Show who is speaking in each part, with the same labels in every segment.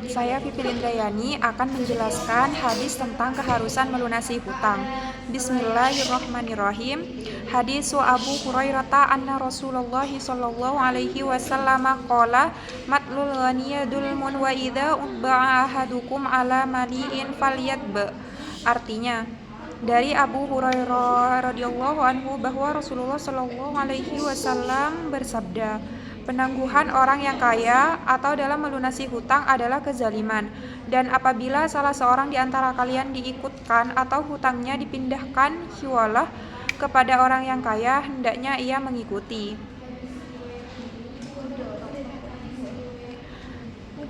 Speaker 1: Saya Pipil Indrayani akan menjelaskan hadis tentang keharusan melunasi hutang. Bismillahirrahmanirrahim. Hadis Abu Hurairah anna Rasulullah sallallahu alaihi wasallam qala matlul ghaniyadul mun wa idza utba'a ahadukum ala mali'in falyatba. Artinya, dari Abu Hurairah radhiyallahu anhu bahwa Rasulullah sallallahu alaihi wasallam bersabda, penangguhan orang yang kaya atau dalam melunasi hutang adalah kezaliman, dan apabila salah seorang di antara kalian diikutkan atau hutangnya dipindahkan hiwalah kepada orang yang kaya, hendaknya ia mengikuti.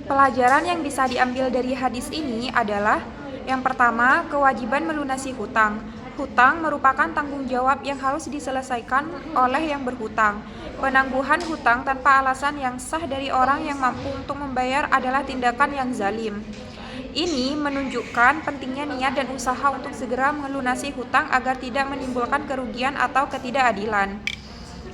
Speaker 1: Pelajaran yang bisa diambil dari hadis ini adalah yang pertama, kewajiban melunasi hutang. Hutang merupakan tanggung jawab yang harus diselesaikan oleh yang berhutang. Penangguhan hutang tanpa alasan yang sah dari orang yang mampu untuk membayar adalah tindakan yang zalim. Ini menunjukkan pentingnya niat dan usaha untuk segera melunasi hutang agar tidak menimbulkan kerugian atau ketidakadilan.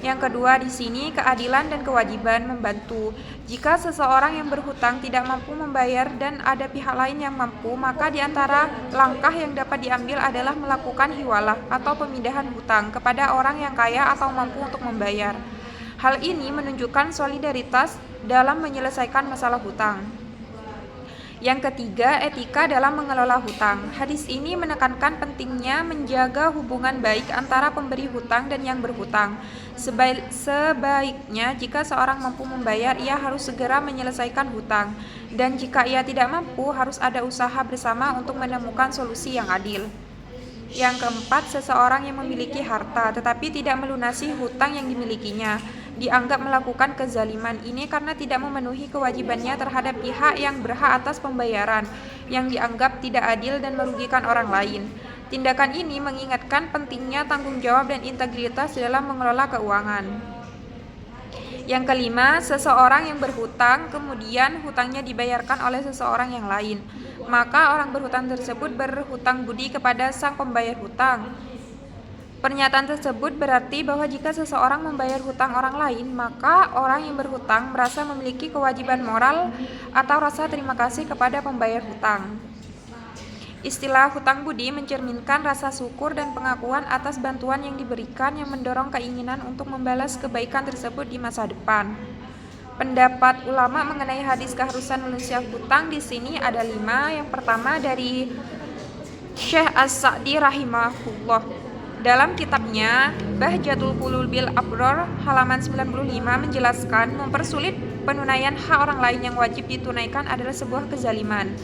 Speaker 1: Yang kedua di sini keadilan dan kewajiban membantu. Jika seseorang yang berhutang tidak mampu membayar dan ada pihak lain yang mampu, maka di antara langkah yang dapat diambil adalah melakukan hiwalah atau pemindahan hutang kepada orang yang kaya atau mampu untuk membayar. Hal ini menunjukkan solidaritas dalam menyelesaikan masalah hutang. Yang ketiga, etika dalam mengelola hutang. Hadis ini menekankan pentingnya menjaga hubungan baik antara pemberi hutang dan yang berhutang. Sebaiknya jika seorang mampu membayar, ia harus segera menyelesaikan hutang. Dan jika ia tidak mampu, harus ada usaha bersama untuk menemukan solusi yang adil. Yang keempat, seseorang yang memiliki harta tetapi tidak melunasi hutang yang dimilikinya dianggap melakukan kezaliman. Ini karena tidak memenuhi kewajibannya terhadap pihak yang berhak atas pembayaran, yang dianggap tidak adil dan merugikan orang lain. Tindakan ini mengingatkan pentingnya tanggung jawab dan integritas dalam mengelola keuangan. Yang kelima, seseorang yang berhutang kemudian hutangnya dibayarkan oleh seseorang yang lain, maka orang berhutang tersebut berhutang budi kepada sang pembayar hutang. Pernyataan tersebut berarti bahwa jika seseorang membayar hutang orang lain, maka orang yang berhutang merasa memiliki kewajiban moral atau rasa terima kasih kepada pembayar hutang. Istilah hutang budi mencerminkan rasa syukur dan pengakuan atas bantuan yang diberikan yang mendorong keinginan untuk membalas kebaikan tersebut di masa depan. Pendapat ulama mengenai hadis keharusan melunasi hutang di sini ada 5. Yang pertama dari Syekh As-Sa'di rahimahullah. Dalam kitabnya Bahjatul Qulul bil Abror halaman 95 menjelaskan mempersulit penunaian hak orang lain yang wajib ditunaikan adalah sebuah kezaliman.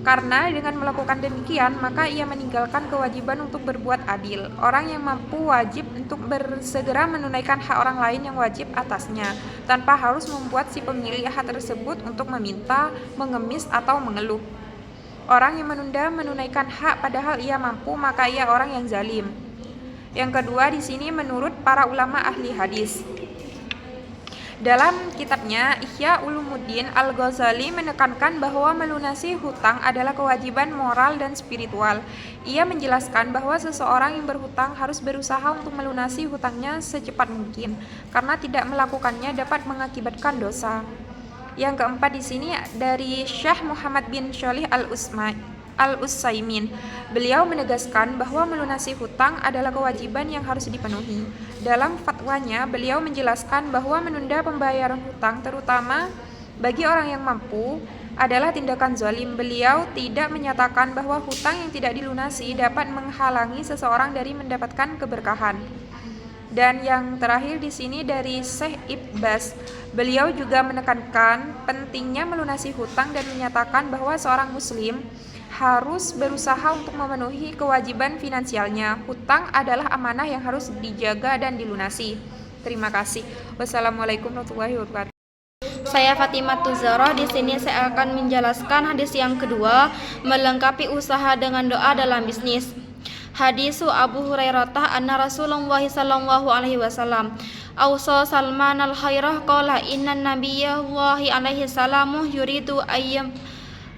Speaker 1: Karena dengan melakukan demikian, maka ia meninggalkan kewajiban untuk berbuat adil. Orang yang mampu wajib untuk bersegera menunaikan hak orang lain yang wajib atasnya, tanpa harus membuat si pemilik hak tersebut untuk meminta, mengemis, atau mengeluh. Orang yang menunda menunaikan hak padahal ia mampu, maka ia orang yang zalim. Yang kedua di sini menurut para ulama ahli hadis. Dalam kitabnya Ihya Ulumuddin Al-Ghazali menekankan bahwa melunasi hutang adalah kewajiban moral dan spiritual. Ia menjelaskan bahwa seseorang yang berhutang harus berusaha untuk melunasi hutangnya secepat mungkin, karena tidak melakukannya dapat mengakibatkan dosa. Yang keempat di sini dari Syekh Muhammad bin Shalih Al-Utsaimin. Beliau menegaskan bahwa melunasi hutang adalah kewajiban yang harus dipenuhi. Dalam fatwanya, beliau menjelaskan bahwa menunda pembayaran hutang terutama bagi orang yang mampu adalah tindakan zalim. Beliau tidak menyatakan bahwa hutang yang tidak dilunasi dapat menghalangi seseorang dari mendapatkan keberkahan. Dan yang terakhir di sini dari Syekh Ibbas. Beliau juga menekankan pentingnya melunasi hutang dan menyatakan bahwa seorang muslim harus berusaha untuk memenuhi kewajiban finansialnya. Hutang adalah amanah yang harus dijaga dan dilunasi. Terima kasih. Wassalamualaikum warahmatullahi wabarakatuh.
Speaker 2: Saya Fatimah Tuzara. Di sini saya akan menjelaskan hadis yang kedua, melengkapi usaha dengan doa dalam bisnis. Hadisu Abu Hurairah anna Rasulullah sallallahu alaihi wasallam awsa Salman al-Khairah qala inna nabiyya alaihi salamu yuridu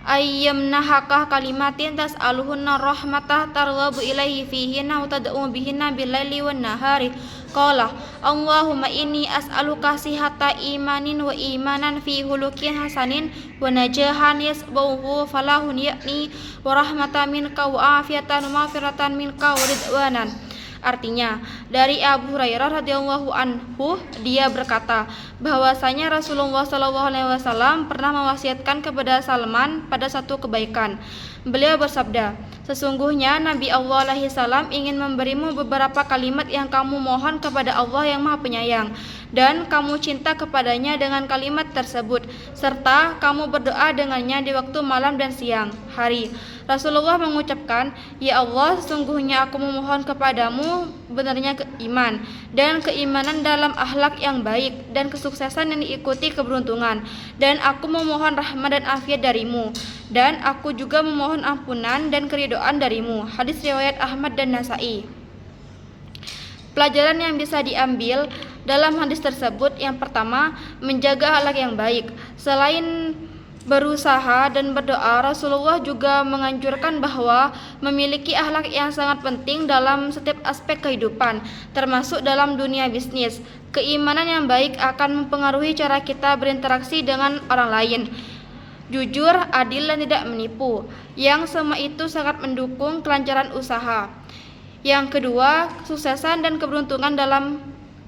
Speaker 2: ayyamnahaka kalimatin tas'aluhunna rahmatah targhabu ilaihi fihinna wa tad'u bihinna bil-laili wan nahari Qala Allahumma inni as'aluka sihata imanin wa imanan fi hulukin hasanin wa najahan yasbauhu falahun yakni wa rahmatan minka wa afiatan wa mafiratan minka wa ridwanan. Artinya, dari Abu Hurairah radhiyallahu anhu, dia berkata bahwasanya Rasulullah SAW pernah mewasiatkan kepada Salman pada satu kebaikan. Beliau bersabda, sesungguhnya Nabi Allah alaihi salam ingin memberimu beberapa kalimat yang kamu mohon kepada Allah yang Maha Penyayang, dan kamu cinta kepadanya dengan kalimat tersebut, serta kamu berdoa dengannya di waktu malam dan siang hari. Rasulullah mengucapkan, ya Allah, sesungguhnya aku memohon kepadamu benarnya iman dan keimanan dalam akhlak yang baik dan kesuksesan yang diikuti keberuntungan, dan aku memohon rahmat dan afiat darimu, dan aku juga memohon ampunan dan keridhaan darimu. Hadis riwayat Ahmad dan Nasai. Pelajaran yang bisa diambil dalam hadis tersebut, yang pertama, menjaga akhlak yang baik. Selain berusaha dan berdoa, Rasulullah juga menganjurkan bahwa memiliki akhlak yang sangat penting dalam setiap aspek kehidupan, termasuk dalam dunia bisnis. Keimanan yang baik akan mempengaruhi cara kita berinteraksi dengan orang lain. Jujur, adil, dan tidak menipu, yang semua itu sangat mendukung kelancaran usaha. Yang kedua, kesuksesan dan keberuntungan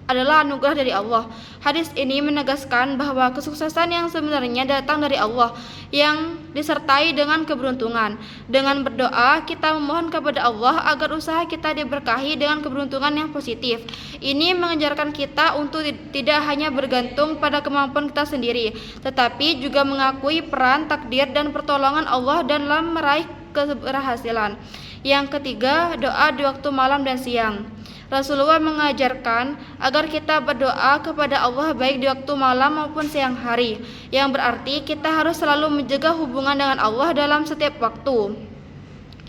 Speaker 2: adalah anugerah dari Allah. Hadis ini menegaskan bahwa kesuksesan yang sebenarnya datang dari Allah yang disertai dengan keberuntungan. Dengan berdoa, kita memohon kepada Allah agar usaha kita diberkahi dengan keberuntungan yang positif. Ini mengajarkan kita untuk tidak hanya bergantung pada kemampuan kita sendiri, tetapi juga mengakui peran, takdir, dan pertolongan Allah dalam meraih keberhasilan. Yang ketiga, doa di waktu malam dan siang. Rasulullah mengajarkan agar kita berdoa kepada Allah baik di waktu malam maupun siang hari, yang berarti kita harus selalu menjaga hubungan dengan Allah dalam setiap waktu.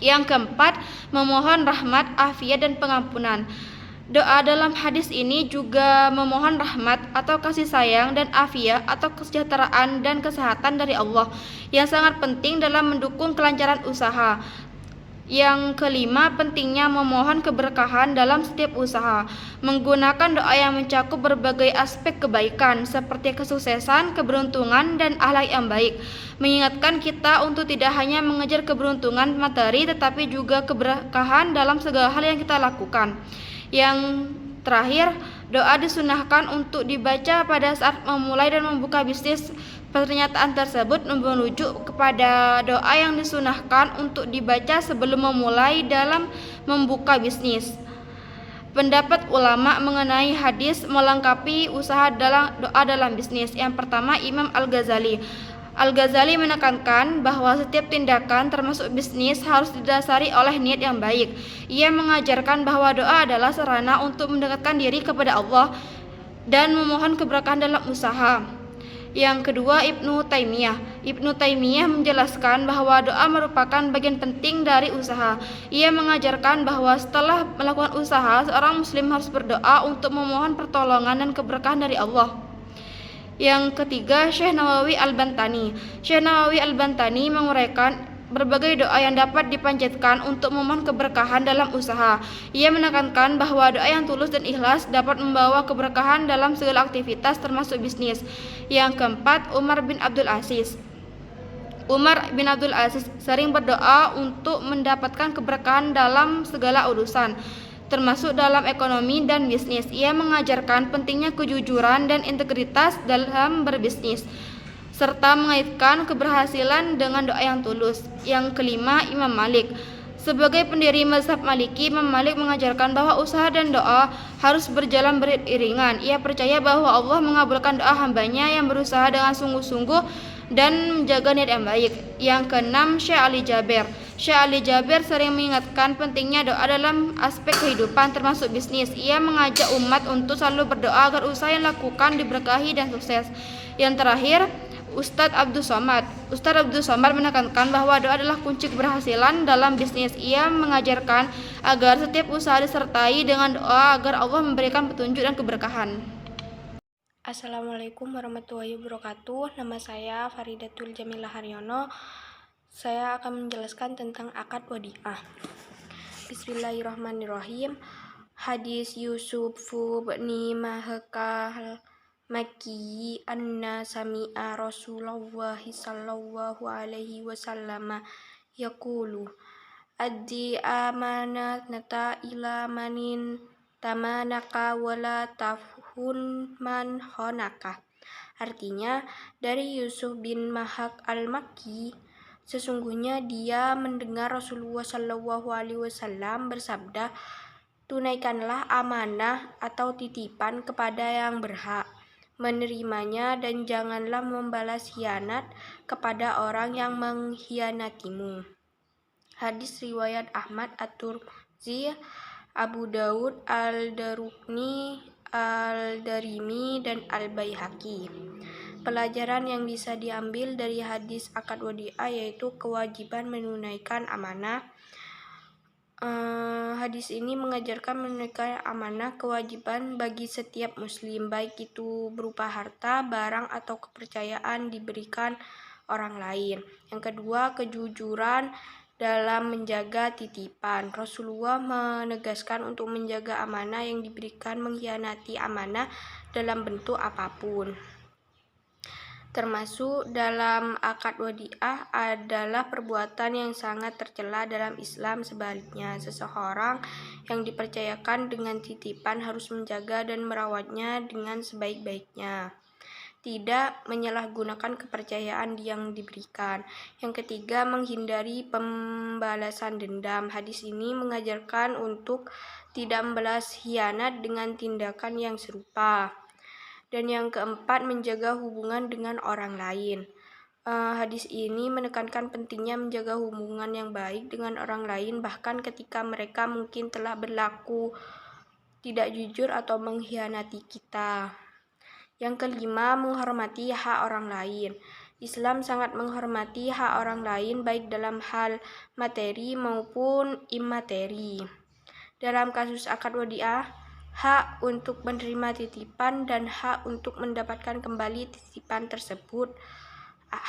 Speaker 2: Yang keempat, memohon rahmat, afiat, dan pengampunan. Doa dalam hadis ini juga memohon rahmat atau kasih sayang dan afiat atau kesejahteraan dan kesehatan dari Allah, yang sangat penting dalam mendukung kelancaran usaha. Yang kelima, pentingnya memohon keberkahan dalam setiap usaha, menggunakan doa yang mencakup berbagai aspek kebaikan seperti kesuksesan, keberuntungan, dan akhlak yang baik, mengingatkan kita untuk tidak hanya mengejar keberuntungan materi tetapi juga keberkahan dalam segala hal yang kita lakukan. Yang terakhir, doa disunahkan untuk dibaca pada saat memulai dan membuka bisnis. Pernyataan tersebut merujuk kepada doa yang disunahkan untuk dibaca sebelum memulai dalam membuka bisnis. Pendapat ulama mengenai hadis melengkapi usaha doa dalam bisnis. Yang pertama, Imam Al-Ghazali. Al-Ghazali menekankan bahwa setiap tindakan termasuk bisnis harus didasari oleh niat yang baik. Ia mengajarkan bahwa doa adalah sarana untuk mendekatkan diri kepada Allah dan memohon keberkahan dalam usaha. Yang kedua, Ibnu Taimiyah menjelaskan bahwa doa merupakan bagian penting dari usaha. Ia mengajarkan bahwa setelah melakukan usaha, seorang muslim harus berdoa untuk memohon pertolongan dan keberkahan dari Allah. Yang ketiga, Syekh Nawawi Al-Bantani menguraikan berbagai doa yang dapat dipanjatkan untuk memohon keberkahan dalam usaha. Ia menekankan bahwa doa yang tulus dan ikhlas dapat membawa keberkahan dalam segala aktivitas termasuk bisnis. Yang keempat, Umar bin Abdul Aziz sering berdoa untuk mendapatkan keberkahan dalam segala urusan, termasuk dalam ekonomi dan bisnis. Ia mengajarkan pentingnya kejujuran dan integritas dalam berbisnis, serta mengaitkan keberhasilan dengan doa yang tulus. Yang kelima, Imam Malik. Sebagai pendiri mazhab Maliki, Imam Malik mengajarkan bahwa usaha dan doa harus berjalan beriringan. Ia percaya bahwa Allah mengabulkan doa hambanya yang berusaha dengan sungguh-sungguh dan menjaga niat yang baik. Yang keenam, Syekh Ali Jabir sering mengingatkan pentingnya doa dalam aspek kehidupan termasuk bisnis. Ia mengajak umat untuk selalu berdoa agar usaha yang dilakukan diberkahi dan sukses. Yang terakhir, Ustadz Abdul Somad menekankan bahwa doa adalah kunci keberhasilan dalam bisnis. Ia mengajarkan agar setiap usaha disertai dengan doa agar Allah memberikan petunjuk dan keberkahan.
Speaker 3: Assalamualaikum warahmatullahi wabarakatuh. Nama saya Faridatul Jamilah Haryono. Saya akan menjelaskan tentang akad wadiah. Bismillahirrahmanirrahim. Hadis Yusuf bin Mahakal Maki anna sami'a Rasulullah sallallahu alaihi wasallam yaqulu addi amanata ila manin tamanaka wala tafhun man khonaka. Artinya, dari Yusuf bin Mahak al-Makki, sesungguhnya dia mendengar Rasulullah Shallallahu Alaihi Wasallam bersabda, tunaikanlah amanah atau titipan kepada yang berhak menerimanya dan janganlah membalas khianat kepada orang yang mengkhianatimu. Hadis riwayat Ahmad, At-Tirmidzi, Abu Daud, Al-Darukni, Al-Darimi, dan Al-Baihaqi. Pelajaran yang bisa diambil dari hadis akad wadi'ah yaitu kewajiban menunaikan amanah. Hadis ini mengajarkan menunaikan amanah kewajiban bagi setiap muslim, baik itu berupa harta, barang, atau kepercayaan diberikan orang lain. Yang kedua, kejujuran dalam menjaga titipan. Rasulullah menegaskan untuk menjaga amanah yang diberikan mengkhianati amanah dalam bentuk apapun. Termasuk dalam akad wadi'ah adalah perbuatan yang sangat tercela dalam Islam. Sebaliknya, seseorang yang dipercayakan dengan titipan harus menjaga dan merawatnya dengan sebaik-baiknya, tidak menyalahgunakan kepercayaan yang diberikan. Yang ketiga, menghindari pembalasan dendam. Hadis ini mengajarkan untuk tidak membalas khianat dengan tindakan yang serupa. Dan yang keempat, menjaga hubungan dengan orang lain. Hadis ini menekankan pentingnya menjaga hubungan yang baik dengan orang lain, bahkan ketika mereka mungkin telah berlaku tidak jujur atau mengkhianati kita. Yang kelima, menghormati hak orang lain. Islam sangat menghormati hak orang lain baik dalam hal materi maupun imateri. Dalam kasus akad wadi'ah, hak untuk menerima titipan dan hak untuk mendapatkan kembali titipan tersebut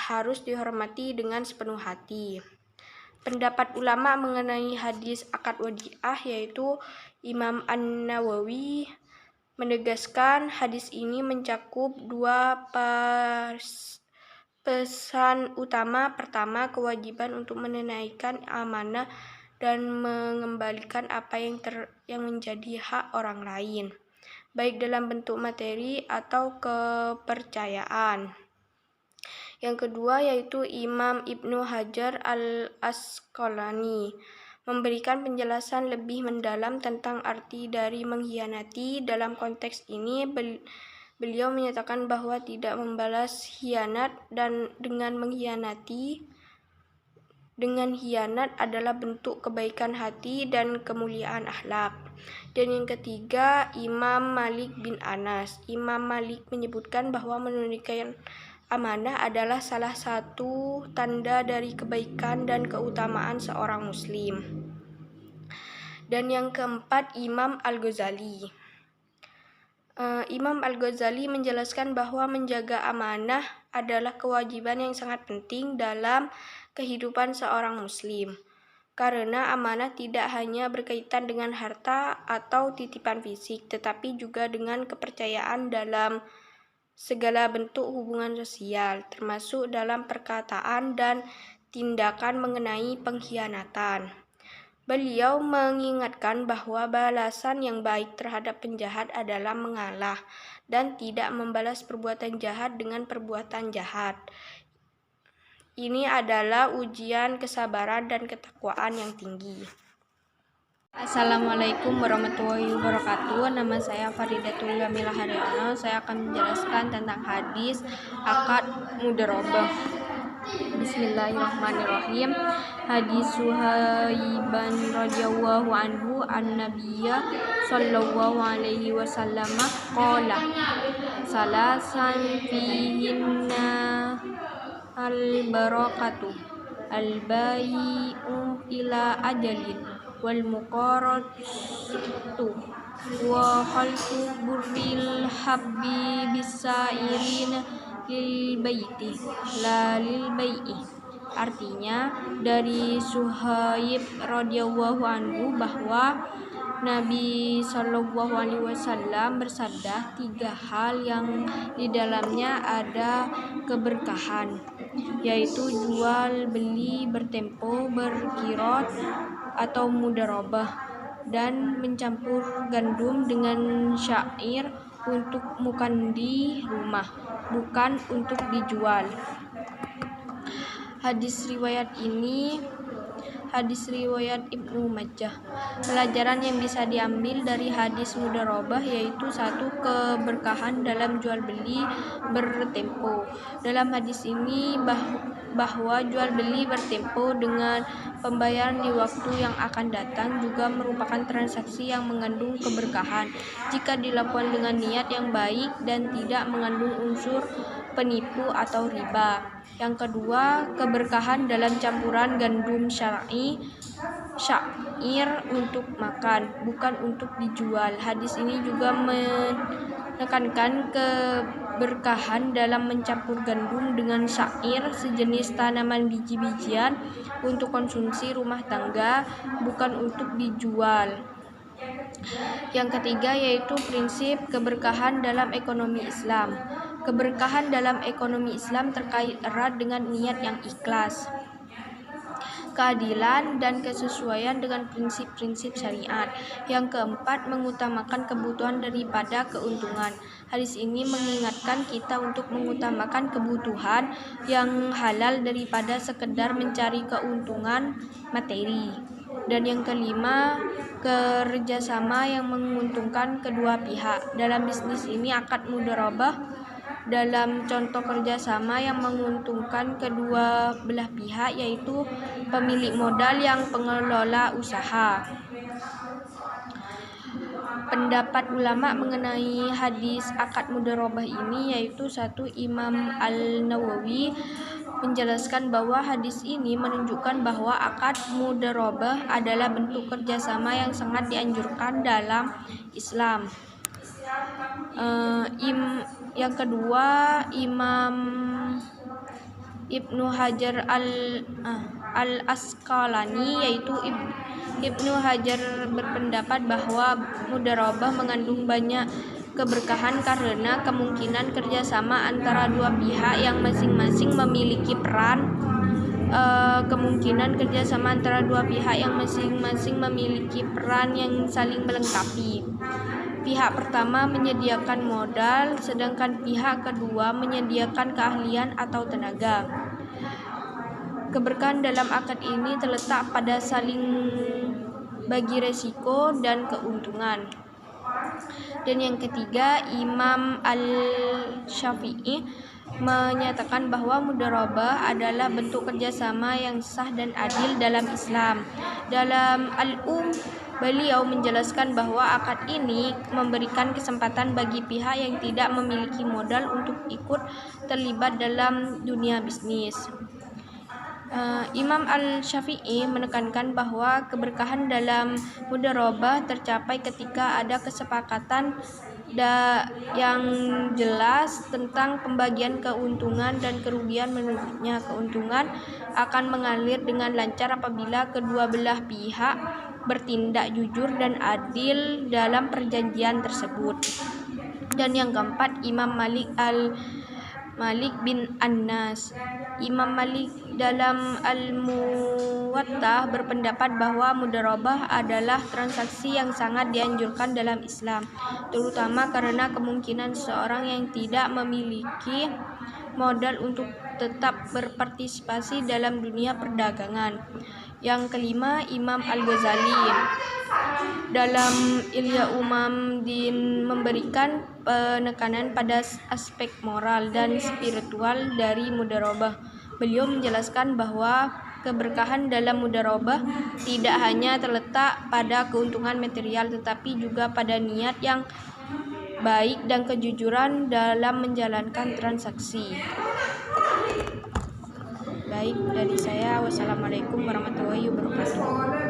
Speaker 3: harus dihormati dengan sepenuh hati. Pendapat ulama mengenai hadis akad wadi'ah yaitu Imam An-Nawawi menegaskan hadis ini mencakup dua pesan utama. Pertama, kewajiban untuk menunaikan amanah dan mengembalikan apa yang menjadi hak orang lain, baik dalam bentuk materi atau kepercayaan. Yang kedua yaitu Imam Ibnu Hajar Al-Asqalani memberikan penjelasan lebih mendalam tentang arti dari mengkhianati. Dalam konteks ini, beliau menyatakan bahwa tidak membalas khianat dan dengan khianat adalah bentuk kebaikan hati dan kemuliaan akhlak. Dan yang ketiga, Imam Malik bin Anas. Imam Malik menyebutkan bahwa menunaikan amanah adalah salah satu tanda dari kebaikan dan keutamaan seorang muslim. Dan yang keempat, Imam Al-Ghazali. Imam Al-Ghazali menjelaskan bahwa menjaga amanah adalah kewajiban yang sangat penting dalam kehidupan seorang muslim, karena amanah tidak hanya berkaitan dengan harta atau titipan fisik, tetapi juga dengan kepercayaan dalam segala bentuk hubungan sosial, termasuk dalam perkataan dan tindakan mengenai pengkhianatan. Beliau mengingatkan bahwa balasan yang baik terhadap penjahat adalah mengalah dan tidak membalas perbuatan jahat dengan perbuatan jahat. Ini adalah ujian kesabaran dan ketakwaan yang tinggi.
Speaker 2: Assalamualaikum warahmatullahi wabarakatuh. Nama saya Faridatul Jamilah Haryono. Saya akan menjelaskan tentang hadis akad mudharabah. Bismillahirrahmanirrahim. Hadis Suhaiban radhiyallahu anhu an-nabiyya sallallahu alaihi wasallam qala salasan fihinna al-barakatu al-bai'u ila ajalin wal muqarratu wa khalqu burril habbi bisairin lil baiti la lil bai'i. Artinya, dari Suhaib radhiyallahu anhu bahwa
Speaker 3: Nabi Shallallahu Alaihi Wasallam bersabda, 3 hal yang di dalamnya ada keberkahan, yaitu jual beli, bertempo, berkirot atau mudharabah, dan mencampur gandum dengan syair untuk makan di rumah, bukan untuk dijual. Hadis riwayat Ibnu Majah. Pelajaran yang bisa diambil dari hadis mudharabah yaitu 1. Keberkahan dalam jual beli bertempo. Dalam hadis ini bahwa jual beli bertempo dengan pembayaran di waktu yang akan datang juga merupakan transaksi yang mengandung keberkahan jika dilakukan dengan niat yang baik dan tidak mengandung unsur penipu atau riba. Yang kedua, keberkahan dalam campuran gandum syair untuk makan, bukan untuk dijual. Hadis ini juga menekankan keberkahan dalam mencampur gandum dengan syair, sejenis tanaman biji-bijian untuk konsumsi rumah tangga, bukan untuk dijual. Yang ketiga yaitu prinsip keberkahan dalam ekonomi Islam. Keberkahan dalam ekonomi Islam terkait erat dengan niat yang ikhlas, keadilan, dan kesesuaian dengan prinsip-prinsip syariat. Yang keempat, mengutamakan kebutuhan daripada keuntungan. Hadis ini mengingatkan kita untuk mengutamakan kebutuhan yang halal daripada sekedar mencari keuntungan materi. Dan yang kelima, kerjasama yang menguntungkan kedua pihak. Dalam bisnis ini akad mudharabah dalam contoh kerjasama yang menguntungkan kedua belah pihak, yaitu pemilik modal yang pengelola usaha. Pendapat ulama mengenai hadis akad mudharabah ini yaitu 1. Imam Al-Nawawi menjelaskan bahwa hadis ini menunjukkan bahwa akad mudharabah adalah bentuk kerjasama yang sangat dianjurkan dalam Islam. Yang kedua, Imam Ibnu Hajar al-Asqalani yaitu Ibnu Hajar berpendapat bahwa mudharabah mengandung banyak keberkahan karena kemungkinan kerjasama antara dua pihak yang masing-masing memiliki peran yang saling melengkapi. Pihak pertama menyediakan modal, sedangkan pihak kedua menyediakan keahlian atau tenaga. Keberkahan dalam akad ini terletak pada saling bagi resiko dan keuntungan. Dan yang ketiga, Imam Al-Syafi'i menyatakan bahwa mudharabah adalah bentuk kerjasama yang sah dan adil dalam Islam. Dalam beliau menjelaskan bahwa akad ini memberikan kesempatan bagi pihak yang tidak memiliki modal untuk ikut terlibat dalam dunia bisnis. Imam Al-Syafi'i menekankan bahwa keberkahan dalam mudharabah tercapai ketika ada kesepakatan yang jelas tentang pembagian keuntungan dan kerugian. Menurutnya, keuntungan akan mengalir dengan lancar apabila kedua belah pihak bertindak jujur dan adil dalam perjanjian tersebut. Dan yang keempat, Imam Malik bin Anas. Imam Malik dalam Al-Muwatta berpendapat bahwa mudharabah adalah transaksi yang sangat dianjurkan dalam Islam, terutama karena kemungkinan seorang yang tidak memiliki modal untuk tetap berpartisipasi dalam dunia perdagangan. Yang kelima, Imam Al-Ghazali dalam Ihya Ulumuddin memberikan penekanan pada aspek moral dan spiritual dari mudharabah. Beliau menjelaskan bahwa keberkahan dalam mudharabah tidak hanya terletak pada keuntungan material, tetapi juga pada niat yang baik dan kejujuran dalam menjalankan transaksi. Baik, dari saya, wassalamualaikum warahmatullahi wabarakatuh.